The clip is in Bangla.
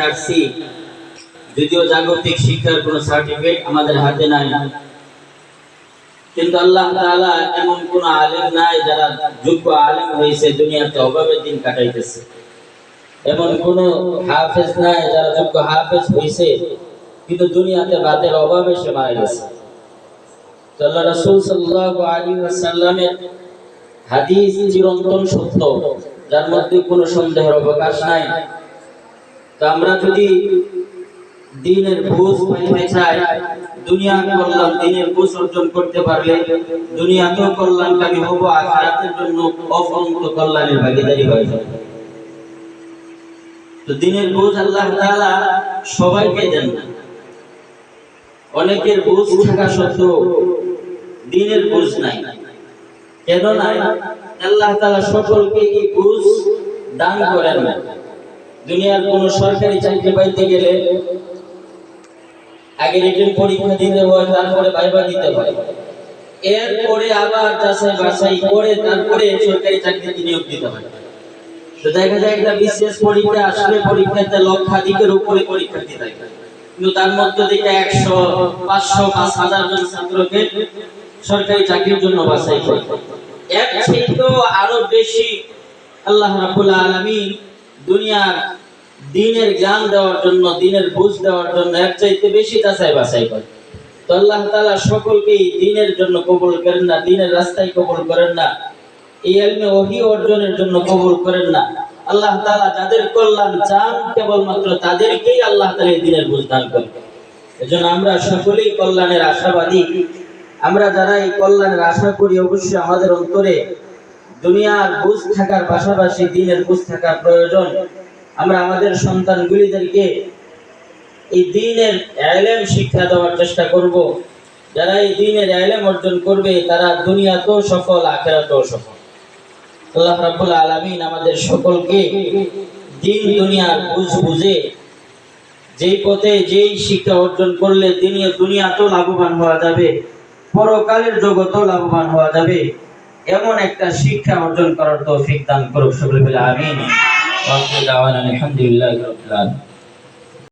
আসছি, যদিও জাগতিক শিক্ষার কোনো সার্টিফিকেট আমাদের হাতে নাই, কিন্তু আল্লাহ তাআলা এমন কোন আলেম নাই যারা যোগ্য আলেম হয়েছে দুনিয়াতে অভাবের দিন কাটাইতেছে। এমন কোন হাফেজ নাই যারা যোগ্য হাফেজ হয়েছে কিন্তু দুনিয়াতে বাতের অভাবে সে মারা গেছে। আল্লাহ রাসূল সাল্লাল্লাহু আলাইহি ওয়াসাল্লামের হাদিস চিরন্তন সত্য, যার মধ্যে কোনো সন্দেহের অবকাশ নাই। তো আমরা যদি দিনের বুঝ পাইতে চাই, দুনিয়ার কল্যাণ, দিনের বুঝ অর্জন করতে পারলে দুনিয়াতেও কল্যাণকামী হব, আখিরাতের জন্য অফন্ত কল্যাণের ভাগীদারি হয়ে যাবে। তো দিনের বুঝ আল্লাহ তাআলা সবাইকে দেন না। অনেকের বুঝ থাকা সত্ত্বেও দিনের বুঝ নাই। কেন নাই? আল্লাহ তাআলা সকলকে এই বুঝ দান করেন না। দুনিয়ার কোন সরকারি চাকরি পাইতে গেলে আগে রিটেন পরীক্ষা দিতে হয়, তারপরে ভাইবা দিতে হয়, এরপরে আবার যাচাই বাছাই করে তারপরে সরকারি চাকরিতে নিয়োগ দিতে হয়। তো দেখা যায় একটা বিশেষ পরীক্ষা আসলে পরীক্ষাতে লক্ষাধিকের উপরে পরীক্ষার্থী থাকে, কিন্তু তার মধ্যে থেকে 100, 500, 5000 জন ছাত্রকে সরকারি চাকরির জন্য বাছাই করে। এর থেকেও আরো বেশি আল্লাহ রাব্বুল আলামিন দুনিয়ার দ্বীনের জ্ঞান দেওয়ার জন্য, দ্বীনের বুঝ দেওয়ার জন্য এর চাইতে বেশি যাচাই বাছাই করে। তো আল্লাহ তাআলা সকলকেই দ্বীনের জন্য কবুল করেন না, দ্বীনের রাস্তায় কবুল করেন না, এই ইলমে ওহী অর্জনের জন্য কবুল করেন না। আল্লাহ তাআলা যাদের কল্যাণ চান কেবলমাত্র তাদেরকেই আল্লাহ তাআলা এই দ্বীনের বুঝ দান করেন। এজন্য আমরা সকলেই কল্যাণের আশাবাদী। আমরা যারা এই কল্যাণের আশা করি, অবশ্যই আমাদের অন্তরে দুনিয়ার বুঝ থাকার পাশাপাশি দ্বীনের বুঝ থাকার প্রয়োজন। আমরা আমাদের সন্তানগুলিদেরকে এই দ্বীনের ইলম শিক্ষা দেওয়ার চেষ্টা করব। যারা এই দ্বীনের ইলম অর্জন করবে তারা দুনিয়াতেও সফল, আখিরাতেও সফল। আল্লাহ রাব্বুল আলামিন আমাদের সকলকে দ্বীন দুনিয়ার বুঝ বুঝে যেই পথে যেই শিক্ষা অর্জন করলে দুনিয়াতেও লাভবান হওয়া যাবে, পরকালের জগতেও লাভবান হওয়া যাবে, এমন একটা শিক্ষা অর্জন করার তৌফিক দান করুক সকলে বলে আমিন। ওয়া আখিরু দাওয়ানা আলহামদুলিল্লাহি রাব্বিল আলামিন।